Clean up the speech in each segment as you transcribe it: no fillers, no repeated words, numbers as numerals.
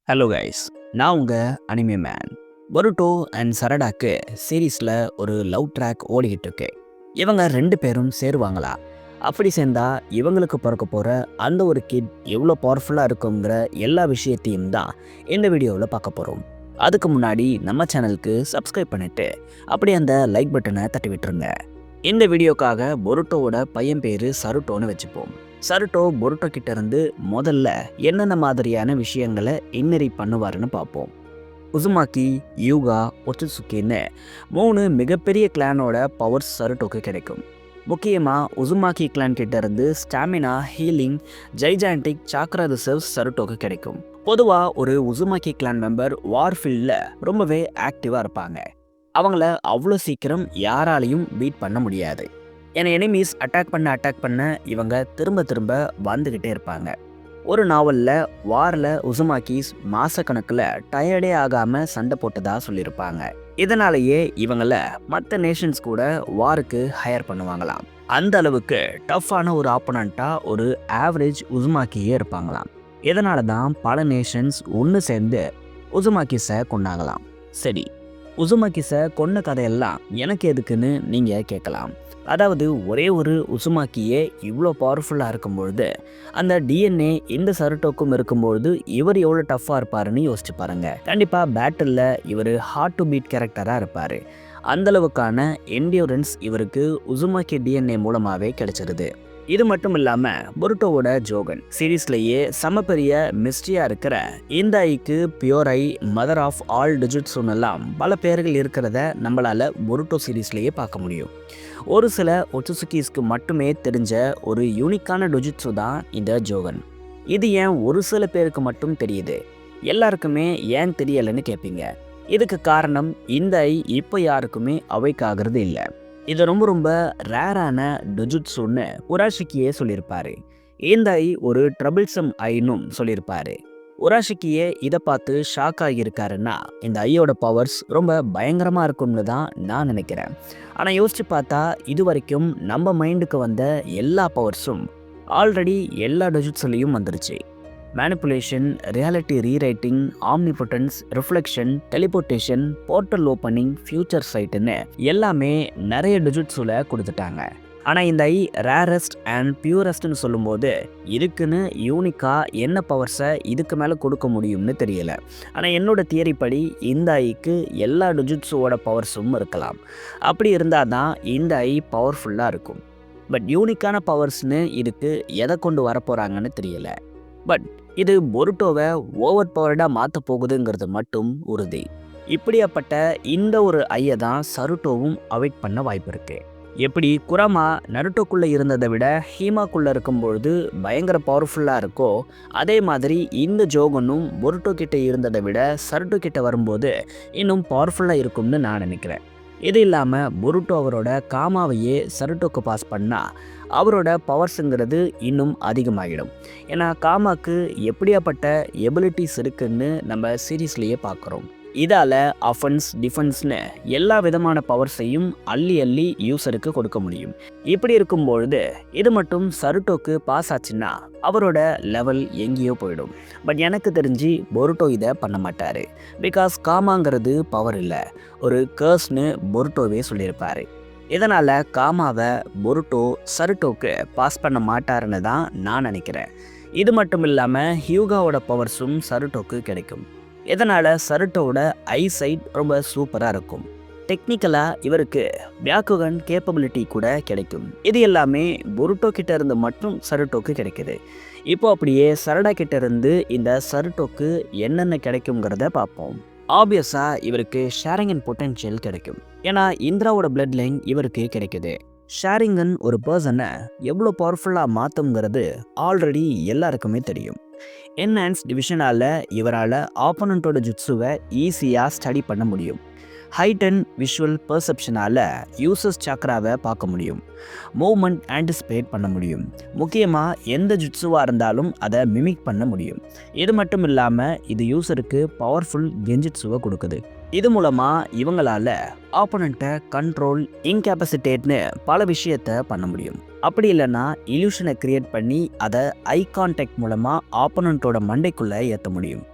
Hello guys, நான் உங்கள் anime man. பொருட்டோ and சரடாக்கு சீரீஸில் ஒரு லவ் ட்ராக் ஓடிக்கிட்டு இருக்கு. இவங்க 2 பேரும் சேருவாங்களா? அப்படி சேர்ந்தா இவங்களுக்கு பிறக்க போகிற அந்த ஒரு கிட் எவ்வளோ பவர்ஃபுல்லாக இருக்குங்கிற எல்லா விஷயத்தையும் தான் இந்த வீடியோவில் பார்க்க போகிறோம். அதுக்கு முன்னாடி நம்ம சேனலுக்கு சப்ஸ்கிரைப் பண்ணிவிட்டு அப்படியே அந்த லைக் பட்டனை தட்டி விட்டுருங்க. இந்த வீடியோக்காக பொருட்டோவோட பையன் பேர் சருட்டோன்னு வச்சுப்போம். சருட்டோ பொருட்டோ கிட்ட இருந்து முதல்ல என்னென்ன மாதிரியான விஷயங்களை இன்ஹெரிட் பண்ணுவாருன்னு பார்ப்போம். உசுமாக்கி, யூகா, ஒட்சுசுக்கின்னு 3 மிகப்பெரிய கிளானோட பவர்ஸ் சருட்டோக்கு கிடைக்கும். முக்கியமாக உசுமாக்கி கிளான் கிட்ட இருந்து ஸ்டாமினா, ஹீலிங், ஜைஜாண்டிக், சாக்ரா ரிசர்வ்ஸ் சருட்டோக்கு கிடைக்கும். பொதுவாக ஒரு உசுமாக்கி கிளான் மெம்பர் வார்ஃபீல்டில் ரொம்பவே ஆக்டிவாக இருப்பாங்க. அவங்கள அவ்வளோ சீக்கிரம் யாராலையும் பீட் பண்ண முடியாது. ஏன்னா எனிமீஸ் அட்டாக் பண்ண இவங்க திரும்ப திரும்ப வந்துக்கிட்டே இருப்பாங்க. ஒரு நாவலில் வாரில் உசுமாக்கிஸ் மாதக்கணக்கில் டயர்டே ஆகாமல் சண்டை போட்டதாக சொல்லியிருப்பாங்க. இதனாலேயே இவங்கள மற்ற நேஷன்ஸ் கூட வாருக்கு ஹையர் பண்ணுவாங்களாம். அந்த அளவுக்கு டஃப்பான ஒரு ஆப்போனண்ட்டாக ஒரு ஆவரேஜ் உசுமாக்கியே இருப்பாங்களாம். இதனால தான் பல நேஷன்ஸ் ஒன்று சேர்ந்து உசுமாக்கிஸை கொண்டாங்களாம். சரி, உசுமாக்கிஸை கொன்ன கதையெல்லாம் எனக்கு எதுக்குன்னு நீங்கள் கேட்கலாம். அதாவது ஒரே ஒரு உசுமாக்கியே இவ்வளோ பவர்ஃபுல்லாக இருக்கும்பொழுது அந்த டிஎன்ஏ இந்த சருட்டோக்கும் இருக்கும்பொழுது இவர் எவ்வளோ டஃப்பாக இருப்பாருன்னு யோசிச்சு பாருங்க. கண்டிப்பாக பேட்டிலில் இவர் ஹார்ட் டு பீட் கேரக்டராக இருப்பார். அந்தளவுக்கான என்டியூரன்ஸ் இவருக்கு உசுமாக்கி டிஎன்ஏ மூலமாகவே கிடைச்சிருது. இது மட்டும் இல்லாமல் பொருட்டோவோட ஜோகன் சீரீஸ்லேயே செம பெரிய மிஸ்ட்ரியாக இருக்கிற இந்த ஐக்கு pure eye, mother of all டிஜிட்ஸுன்னெல்லாம் பல பேர்கள் இருக்கிறத நம்மளால் பொருட்டோ சீரீஸ்லேயே பார்க்க முடியும். ஒரு சில ஒட்சுசுக்கிஸ்க்கு மட்டுமே தெரிஞ்ச ஒரு யூனிக்கான டொஜிட்ஸு தான் இந்த ஜோகன். இது ஏன் ஒரு சில பேருக்கு மட்டும் தெரியுது, எல்லாருக்குமே ஏன் தெரியலைன்னு கேட்பீங்க. இதுக்கு காரணம் இந்த ஐ இப்போ யாருக்குமே அவைக் ஆகிறது இல்லை. இது ரொம்ப ரேரான டொஜுட்ஸுன்னு உராஷிக்கியே சொல்லியிருப்பாரு. இந்த ஐ ஒரு ட்ரபிள்சம் ஐனும் சொல்லியிருப்பாரு. உராஷிக்கியே இதை பார்த்து ஷாக் ஆகியிருக்காருன்னா இந்த ஐயோட பவர்ஸ் ரொம்ப பயங்கரமாக இருக்கும்னு தான் நான் நினைக்கிறேன். ஆனால் யோசிச்சு பார்த்தா இது வரைக்கும் நம்ம மைண்டுக்கு வந்த எல்லா பவர்ஸும் ஆல்ரெடி எல்லா டொஜுட்ஸ்லேயும் வந்துருச்சு. Manipulation, reality rewriting, omnipotence, reflection, teleportation, portal opening, future சைட்டுன்னு எல்லாமே நிறைய டொஜுட்ஸில் கொடுத்துட்டாங்க. ஆனால் இந்த ஐ ரேரஸ்ட் அண்ட் பியூரஸ்ட்னு சொல்லும்போது இதுக்குன்னு யூனிக்காக என்ன பவர்ஸை இதுக்கு மேலே கொடுக்க முடியும்னு தெரியல. ஆனால் என்னோட தியரி படி இந்த ஐக்கு எல்லா டொஜுட்ஸோட பவர்ஸும் இருக்கலாம். அப்படி இருந்தால் தான் இந்த ஐ பவர்ஃபுல்லாக இருக்கும். பட் யூனிக்கான பவர்ஸ்னு இதுக்கு எதை கொண்டு வரப்போகிறாங்கன்னு தெரியல. பட் இது பொருட்டோவை ஓவர் பவர்டாக மாற்ற போகுதுங்கிறது மட்டும் உறுதி. இப்படியாப்பட்ட இந்த ஒரு ஐயை தான் சருட்டோவும் அவாய்ட் பண்ண வாய்ப்பு இருக்கு. எப்படி குராமா நருட்டோக்குள்ளே இருந்ததை விட ஹீமாக்குள்ளே இருக்கும்பொழுது பயங்கர பவர்ஃபுல்லாக இருக்கோ, அதே மாதிரி இந்த ஜோகனும் பொருட்டோ கிட்ட இருந்ததை விட சருட்டோ கிட்ட வரும்போது இன்னும் பவர்ஃபுல்லாக இருக்கும்னு நான் நினைக்கிறேன். இது இல்லாமல் பொருட்டோ அவரோட காமாவையே சருட்டோக்கு பாஸ் பண்ணால் அவரோட பவர்ஸுங்கிறது இன்னும் அதிகமாகிடும். ஏன்னா காமாக்கு எப்படியாப்பட்ட எபிலிட்டிஸ் இருக்குன்னு நம்ம சீரீஸ்லேயே பார்க்குறோம். இதால் அஃபென்ஸ், டிஃபென்ஸ்னு எல்லா விதமான பவர்ஸையும் அள்ளி யூஸருக்கு கொடுக்க முடியும். இப்படி இருக்கும்பொழுது இது மட்டும் சருட்டோக்கு பாஸ் ஆச்சுன்னா அவரோட லெவல் எங்கேயோ போயிடும். பட் எனக்கு தெரிஞ்சு பொருட்டோ இதை பண்ண மாட்டார். பிகாஸ் காமாங்கிறது பவர் இல்லை, ஒரு கர்ஸ்னு பொருட்டோவே சொல்லியிருப்பார். இதனால் காமாவை பொருட்டோ சருட்டோக்கு பாஸ் பண்ண மாட்டாருன்னு தான் நான் நினைக்கிறேன். இது மட்டும் இல்லாமல் ஹியூகாவோட பவர்ஸும் சருட்டோக்கு கிடைக்கும். இதனால் சருட்டோட ஐசைட் ரொம்ப சூப்பராக இருக்கும். டெக்னிக்கலாக இவருக்கு பியாக்குகன் கேப்பபிலிட்டி கூட கிடைக்கும். இது எல்லாமே பொருட்டோ கிட்ட இருந்து மட்டும் சருட்டோக்கு கிடைக்குது. இப்போ அப்படியே சரடா கிட்ட இருந்து இந்த சருட்டோக்கு என்னென்ன கிடைக்குங்கிறத பார்ப்போம். ஆப்வியஸாக இவருக்கு ஷேரிங்கன் பொட்டென்ஷியல் கிடைக்கும். ஏன்னா இந்திராவோட பிளட் லைன் இவருக்கு கிடைக்குது. ஷேரிங்கன் ஒரு பர்சனை எவ்வளோ பவர்ஃபுல்லாக மாற்றுங்கிறது ஆல்ரெடி எல்லாருக்குமே தெரியும். என்ஹான்ஸ் டிவிஷனால் இவரால் ஆப்போனண்ட்டோட ஜுட்ஸுவை ஈஸியாக ஸ்டடி பண்ண முடியும். ஹைட் அண்ட் விஷுவல் பர்செப்ஷனால் யூசர்ஸ் சக்ராவை பார்க்க முடியும். மூவ்மெண்ட் ஆன்டிசிபேட் பண்ண முடியும். முக்கியமாக எந்த ஜுட்ஸுவாக இருந்தாலும் அதை மிமிக் பண்ண முடியும். இது மட்டும் இல்லாமல் இது யூசருக்கு பவர்ஃபுல் கெஞ்சிட்ஸுவை கொடுக்குது. இது மூலமாக இவங்களால் ஆப்போனண்ட்டை கண்ட்ரோல், இன்கேபசிட்டேட்னு பல விஷயத்தை பண்ண முடியும். அப்படி இல்லைன்னா இல்யூஷனை கிரியேட் பண்ணி அதை ஐ கான்டாக்ட் மூலமாக ஆப்போனண்ட்டோட மண்டைக்குள்ளே ஏற்ற முடியும்.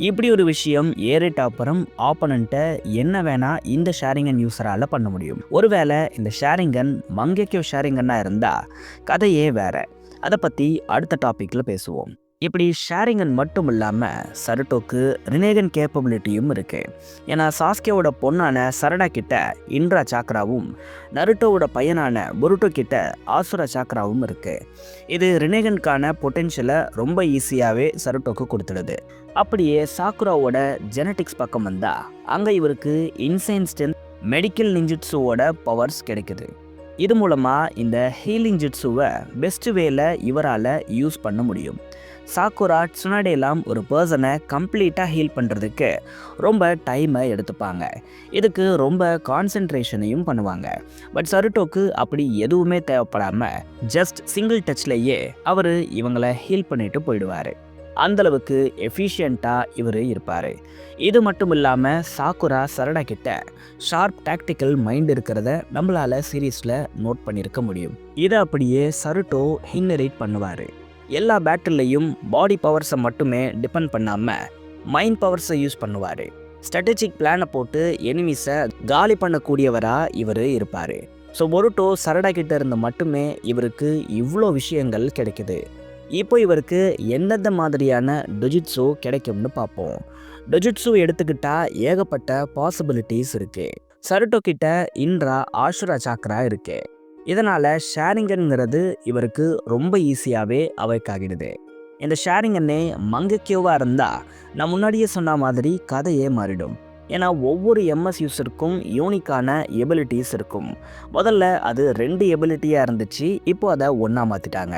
இப்படி ஒரு விஷயம் ஏறிட்ட அப்புறம் ஆப்பனண்ட்டை என்ன வேணா இந்த ஷேரிங்கன் யூஸரால் பண்ண முடியும். ஒருவேளை இந்த ஷேரிங்கன் மங்கேக்கியோ ஷேரிங்கன்னாக இருந்தால் கதையே வேற. அதை பற்றி அடுத்த டாப்பிக்கில் பேசுவோம். இப்படி ஷேரிங்கன் மட்டும் இல்லாமல் சருட்டோக்கு ரினேகன் கேப்பபிலிட்டியும் இருக்குது. ஏன்னா சாஸ்கேவோட பொண்ணான சரடா கிட்ட இன்ட்ரா சாக்ராவும் நருட்டோவோட பையனான பொருட்டோ கிட்ட ஆசுரா சாக்ராவும் இருக்குது. இது ரினேகனுக்கான பொட்டென்ஷியலை ரொம்ப ஈஸியாகவே சருட்டோக்கு கொடுத்துடுது. அப்படியே சாக்குராவோட ஜெனட்டிக்ஸ் பக்கம் வந்தால் அங்கே இவருக்கு இன்சைன் ஸ்ட்ரென்த் மெடிக்கல் நிஞ்சுட்ஸுவோட பவர்ஸ் கிடைக்குது. இது மூலமாக இந்த ஹீலிங் ஜிட்ஸுவை பெஸ்ட் வேல இவரால் யூஸ் பண்ண முடியும். சாக்குரா ட்சுனாடேலாம் ஒரு பர்சனை கம்ப்ளீட்டாக ஹீல் பண்ணுறதுக்கு ரொம்ப டைமை எடுத்துப்பாங்க. இதுக்கு ரொம்ப கான்சென்ட்ரேஷனையும் பண்ணுவாங்க. பட் சருட்டோக்கு அப்படி எதுவுமே தேவைப்படாமல் ஜஸ்ட் சிங்கிள் டச்லேயே அவர் இவங்களை ஹீல் பண்ணிட்டு போயிடுவார். அந்தளவுக்கு எஃபிஷியண்ட்டாக இவர் இருப்பார். இது மட்டும் இல்லாமல் சாக்குரா சரடா கிட்ட ஷார்ப் டாக்டிக்கல் மைண்ட் இருக்கிறத நம்மளால் சீரீஸில் நோட் பண்ணியிருக்க முடியும். இதை அப்படியே சருட்டோ இன்ஹெரிட் பண்ணுவார். எல்லா பேட்டில்லையும் பாடி பவர்ஸை மட்டுமே டிபெண்ட் பண்ணாமல் மைண்ட் பவர்ஸை யூஸ் பண்ணுவார். ஸ்ட்ராட்டஜிக் பிளானை போட்டு எனிமீஸை காலி பண்ணக்கூடியவராக இவர் இருப்பார். ஸோ பொருட்டோ சரடா கிட்ட இருந்து மட்டுமே இவருக்கு இவ்வளோ விஷயங்கள் கிடைக்குது. இப்போ இவருக்கு எந்தெந்த மாதிரியான டொஜிட்ஸு கிடைக்கும்னு பார்ப்போம். டொஜிட்ஸு எடுத்துக்கிட்டால் ஏகப்பட்ட பாசிபிலிட்டிஸ் இருக்குது. சருட்டோ கிட்ட இன்ட்ரா ஆசுரா சாக்ரா இருக்குது. இதனால் ஷேரிங்கன்ங்கிறது இவருக்கு ரொம்ப ஈஸியாகவே அவைக் ஆகிடுது. இந்த ஷேரிங்கன்னே மங்கக்கியோவாக இருந்தால் நான் முன்னாடியே சொன்ன மாதிரி கதையே மாறிடும். ஏன்னா ஒவ்வொரு எம்எஸ் யூஸருக்கும் யூனிக்கான எபிலிட்டிஸ் இருக்கும். முதல்ல அது 2 எபிலிட்டியாக இருந்துச்சு, இப்போ அதை ஒன்றா மாற்றிட்டாங்க.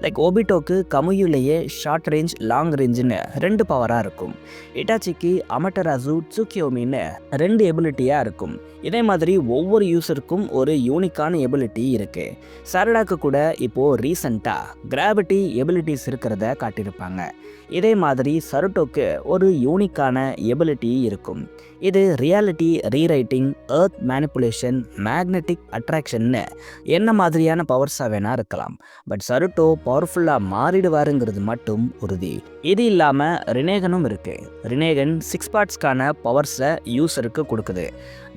லைக் ஒபிட்டோக்கு கமுயுலேயே ஷார்ட் ரேஞ்ச் லாங் ரேஞ்சுன்னு 2 பவராக இருக்கும். இட்டாச்சிக்கு அமட்டராசு ட்சுக்கியோமின்னு 2 எபிலிட்டியாக இருக்கும். இதே மாதிரி ஒவ்வொரு யூஸருக்கும் ஒரு யூனிக்கான எபிலிட்டி இருக்குது. சரடாக்கு கூட இப்போது ரீசண்டாக கிராவிட்டி எபிலிட்டிஸ் இருக்கிறத காட்டியிருப்பாங்க. இதே மாதிரி சருட்டோக்கு ஒரு யூனிக்கான எபிலிட்டி இருக்கும். இது reality rewriting, earth manipulation, magnetic அட்ராக்ஷன்னு என்ன மாதிரியான பவர்ஸாக வேணா இருக்கலாம். பட் சருட்டோ பவர்ஃபுல்லாக மாறிடுவாருங்கிறது மட்டும் உறுதி. இது இல்லாமல் ரினேகனும் இருக்குது. ரினேகன் 6 பார்ட்ஸ்க்கான பவர்ஸை யூஸருக்கு கொடுக்குது.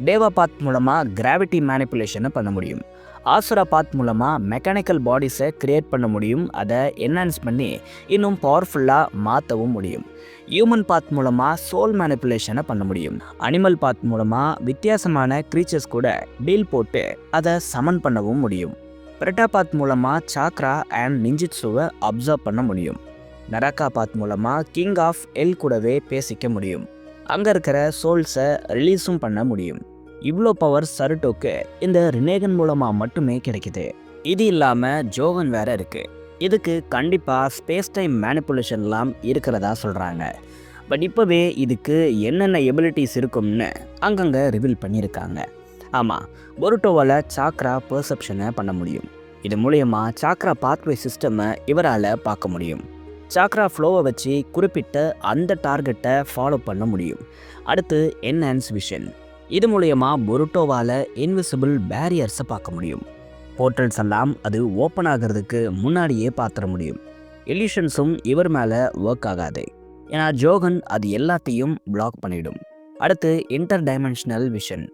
டேவா பாத் மூலமாக கிராவிட்டி மேனிப்புலேஷனை பண்ண முடியும். ஆசுரா பாத் மூலமாக மெக்கானிக்கல் பாடிஸை கிரியேட் பண்ண முடியும். அதை என்ஹான்ஸ் பண்ணி இன்னும் பவர்ஃபுல்லாக மாற்றவும் முடியும். ஹியூமன் பாத் மூலமாக சோல் மேனிப்புலேஷனை பண்ண முடியும். அனிமல் பாத் மூலமாக வித்தியாசமான க்ரீச்சர்ஸ் கூட டீல் போட்டு அதை சமன் பண்ணவும் முடியும். பிரெட்டா பாத் மூலமாக சாக்ரா அண்ட் நிஞ்சிட்ஸுவை அப்சர்வ் பண்ண முடியும். நராக்கா பாத் மூலமாக கிங் ஆஃப் எல் கூடவே பேசிக்க முடியும். அங்கே இருக்கிற சோல்ஸை ரிலீஸும் பண்ண முடியும். இவ்வளோ பவர் சருட்டோக்கு இந்த ரினேகன் மூலமாக மட்டுமே கிடைக்குது. இது இல்லாமல் ஜோகன் வேற இருக்குது. இதுக்கு கண்டிப்பாக ஸ்பேஸ் டைம் மேனிப்புலேஷன்லாம் இருக்கிறதா சொல்கிறாங்க. பட் இப்போவே இதுக்கு என்னென்ன எபிலிட்டிஸ் இருக்கும்னு அங்கங்கே ரிவீல் பண்ணியிருக்காங்க. ஆமாம், பொருட்டோவால் சாக்ரா பெர்செப்ஷனை பண்ண முடியும். இது மூலயமா சாக்ரா பாத்வே சிஸ்டமை இவரால் பார்க்க முடியும். சாக்ரா ஃப்ளோவை வச்சு குறிப்பிட்ட அந்த டார்கெட்டை ஃபாலோ பண்ண முடியும். அடுத்து என்ஹான்ஸ் விஷன். இது மூலயமா பொருட்டோவால் இன்விசிபிள் பேரியர்ஸை பார்க்க முடியும். போர்ட்டல்ஸ் எல்லாம் அது ஓப்பன் ஆகிறதுக்கு முன்னாடியே பார்த்துட முடியும். எலியூஷன்ஸும் இவர் மேலே ஒர்க் ஆகாது. ஏன்னா ஜோகன் அது எல்லாத்தையும் பிளாக் பண்ணிடும். அடுத்து இன்டர் டைமென்ஷனல் விஷன்.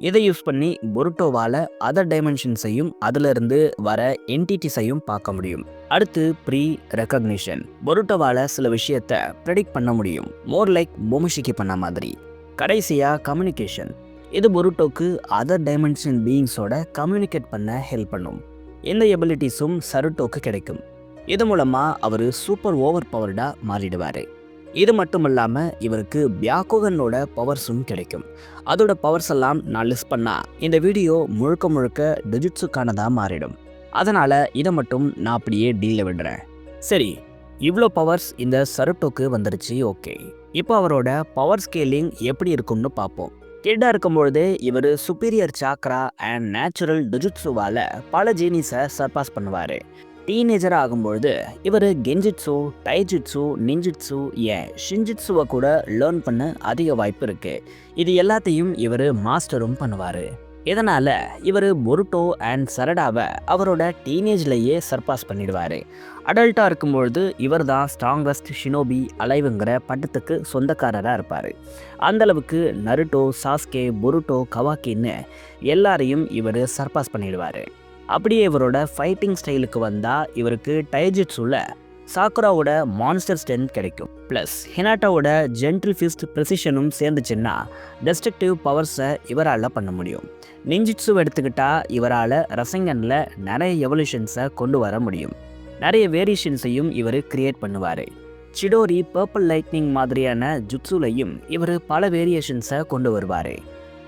இதை யூஸ் பண்ணி பொருட்டோவால் அதர் டைமென்ஷன்ஸையும் அதிலிருந்து வர என்டிட்டிஸையும் பார்க்க முடியும். அடுத்து ப்ரீ ரெக்கக்னிஷன். பொருட்டோவால் சில விஷயத்தை ப்ரெடிக்ட் பண்ண முடியும், மோர் லைக் பொமிஷிக்கி பண்ண மாதிரி. கடைசியாக கம்யூனிகேஷன். இது பொருட்டோக்கு அதர் டைமென்ஷன் பீயிங்ஸோட கம்யூனிகேட் பண்ண ஹெல்ப் பண்ணும். இந்த எபிலிட்டிஸும் சருட்டோக்கு கிடைக்கும். இது மூலமாக அவர் சூப்பர் ஓவர் பவர்டாக மாறிடுவார். இது மட்டும் இல்லாமல் இவருக்கு பியாக்குகனோட பவர்ஸும் கிடைக்கும். அதோட பவர்ஸ் எல்லாம் நான் லிஸ்ட் பண்ணால் இந்த வீடியோ முழுக்க முழுக்க டிஜிட்ஸுக்கானதாக மாறிடும். அதனால் இதை மட்டும் நான் அப்படியே டீலில் விடுறேன். சரி, இவ்வளோ பவர்ஸ் இந்த சருட்டோக்கு வந்துருச்சு. ஓகே, இப்போ அவரோட பவர் ஸ்கேலிங் எப்படி இருக்கும்னு பார்ப்போம். கிட்டாக இருக்கும்பொழுதே இவர் சுப்பீரியர் சாக்ரா அண்ட் நேச்சுரல் டிஜிட்ஸுவால் பல ஜீனிஸை சர்பாஸ் பண்ணுவார். டீனேஜராக ஆகும்பொழுது இவர் கெஞ்சிட்ஸு, டைஜிட்ஸு, நிஞ்சிட்ஸு, ஏன் ஷிஞ்சிட்ஸுவை கூட லேர்ன் பண்ண அதிக வாய்ப்பு இருக்குது. இது எல்லாத்தையும் இவர் மாஸ்டரும் பண்ணுவார். இதனால இவர் பொருட்டோ அண்ட் சரடாவை அவரோட டீனேஜ்லேயே சர்பாஸ் பண்ணிடுவார். அடல்ட்டாக இருக்கும்பொழுது இவர் தான் ஸ்ட்ராங்கஸ்ட் ஷினோபி அலைவுங்கிற பட்டத்துக்கு சொந்தக்காரராக இருப்பார். அந்தளவுக்கு நருட்டோ, சாஸ்கே, பொருட்டோ, கவாக்கின்னு எல்லாரையும் இவர் சர்பாஸ் பண்ணிடுவார். அப்படியே இவரோட ஃபைட்டிங் ஸ்டைலுக்கு வந்தால் இவருக்கு டைஜிட்ஸுல சாக்குராவோட மான்ஸ்டர் ஸ்ட்ரென்த் கிடைக்கும். ப்ளஸ் ஹினாட்டாவோட ஜென்டில் ஃபிஸ்ட் ப்ரெசிஷனும் சேர்ந்துச்சுன்னா டெஸ்ட்ரக்டிவ் பவர்ஸை இவரால் பண்ண முடியும். நிஞ்சிட்ஸு எடுத்துக்கிட்டால் இவரால் ரசங்கனில் நிறைய எவல்யூஷன்ஸை கொண்டு வர முடியும். நிறைய வேரியேஷன்ஸையும் இவர் கிரியேட் பண்ணுவார். சிடோரி, பர்பிள் லைட்னிங் மாதிரியான ஜுட்ஸுலையும் இவர் பல வேரியேஷன்ஸை கொண்டு வருவார்.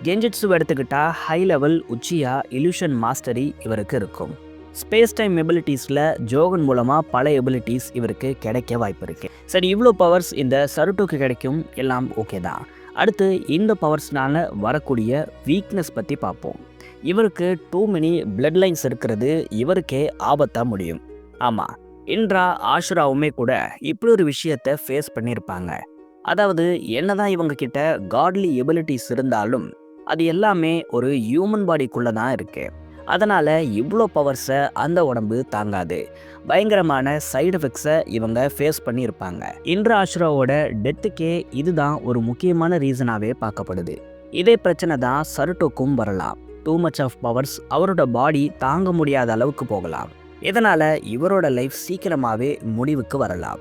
கெஞ்சிட்ஸு எடுத்துக்கிட்டால் ஹை லெவல் உச்சியா இல்யூஷன் மாஸ்டரி இவருக்கு இருக்கும். ஸ்பேஸ் டைம் எபிலிட்டிஸில் ஜோகன் மூலமாக பல எபிலிட்டிஸ் இவருக்கு கிடைக்க வாய்ப்பு இருக்குது. சரி, இவ்வளோ பவர்ஸ் இந்த சருட்டோக்கு கிடைக்கும், எல்லாம் ஓகே தான். அடுத்து இந்த பவர்ஸ்னால வரக்கூடிய வீக்னஸ் பற்றி பார்ப்போம். இவருக்கு டூ மெனி பிளட் லைன்ஸ் இருக்கிறது இவருக்கே ஆபத்தாக முடியும். ஆமாம், இன்ட்ரா, ஆஷுராவுமே கூட இப்படி ஒரு விஷயத்தை ஃபேஸ் பண்ணியிருப்பாங்க. அதாவது என்னதான் இவங்க கிட்ட காட்லி எபிலிட்டிஸ் இருந்தாலும் அது எல்லாமே ஒரு ஹியூமன் பாடிக்குள்ளே தான் இருக்குது. அதனால் இவ்வளோ பவர்ஸை அந்த உடம்பு தாங்காது. பயங்கரமான சைடு எஃபெக்ட்ஸை இவங்க ஃபேஸ் பண்ணியிருப்பாங்க. இன்ட்ரா ஆஷுராவோட டெத்துக்கே இதுதான் ஒரு முக்கியமான ரீசனாகவே பார்க்கப்படுது. இதே பிரச்சனை தான் சருட்டோக்கும் வரலாம். டூ மச் ஆஃப் பவர்ஸ் அவரோட பாடி தாங்க முடியாத அளவுக்கு போகலாம். இதனால் இவரோட லைஃப் சீக்கிரமாகவே முடிவுக்கு வரலாம்.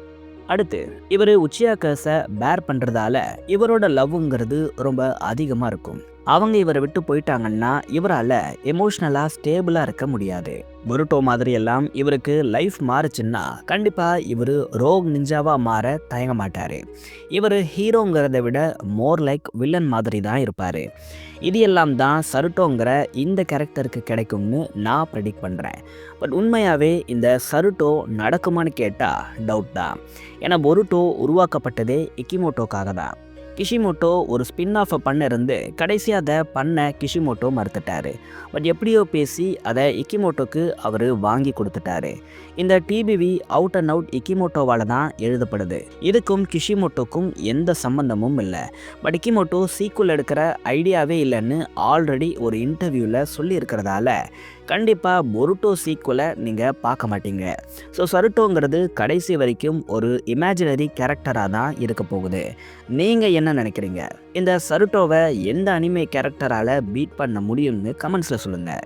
அடுத்து இவர் உச்சியா கர்ஸை பேர் பண்ணுறதால இவரோட லவ்ங்கிறது ரொம்ப அதிகமாக இருக்கும். அவங்க இவரை விட்டு போயிட்டாங்கன்னா இவரால் எமோஷ்னலாக ஸ்டேபிளாக இருக்க முடியாது. பொருட்டோ மாதிரி எல்லாம் இவருக்கு லைஃப் மாறுச்சுன்னா கண்டிப்பாக இவர் ரோக் நிஞ்சாவாக மாற தயங்க மாட்டார். இவர் ஹீரோங்கிறத விட மோர் லைக் வில்லன் மாதிரி தான் இருப்பார். இது எல்லாம் தான் சருட்டோங்கிற இந்த கேரக்டருக்கு கிடைக்கும்னு நான் ப்ரெடிக்ட் பண்ணுறேன். பட் உண்மையாகவே இந்த சருட்டோ நடக்குமான்னு கேட்டால் டவுட் தான். ஏன்னா பொருட்டோ உருவாக்கப்பட்டதே இக்கிமோட்டோக்காக தான். கிஷிமோட்டோ ஒரு ஸ்பின் ஆஃபை பண்ண இருந்து கடைசியாக அதை பண்ண கிஷிமோட்டோ மறுத்துட்டாரு. பட் எப்படியோ பேசி அதை இக்கிமோட்டோக்கு அவர் வாங்கி கொடுத்துட்டாரு. இந்த டிபிவி அவுட் அண்ட் அவுட் இக்கிமோட்டோவால் தான் எழுதப்படுது. இதுக்கும் கிஷிமோட்டோக்கும் எந்த சம்பந்தமும் இல்லை. பட் இக்கிமோட்டோ சீக்குவல் எடுக்கிற ஐடியாவே இல்லைன்னு ஆல்ரெடி ஒரு இன்டர்வியூவில் சொல்லியிருக்கிறதால கண்டிப்பாக பொருட்டோ சீக்குவலை நீங்கள் பார்க்க மாட்டீங்க. ஸோ சருட்டோங்கிறது கடைசி வரைக்கும் ஒரு இமேஜினரி கேரக்டராக தான் இருக்க போகுது. நீங்கள் என்ன நினைக்கிறீங்க? இந்த சருட்டோவை எந்த அனிமே கேரக்டரால் பீட் பண்ண முடியும்னு கமெண்ட்ஸில் சொல்லுங்கள்.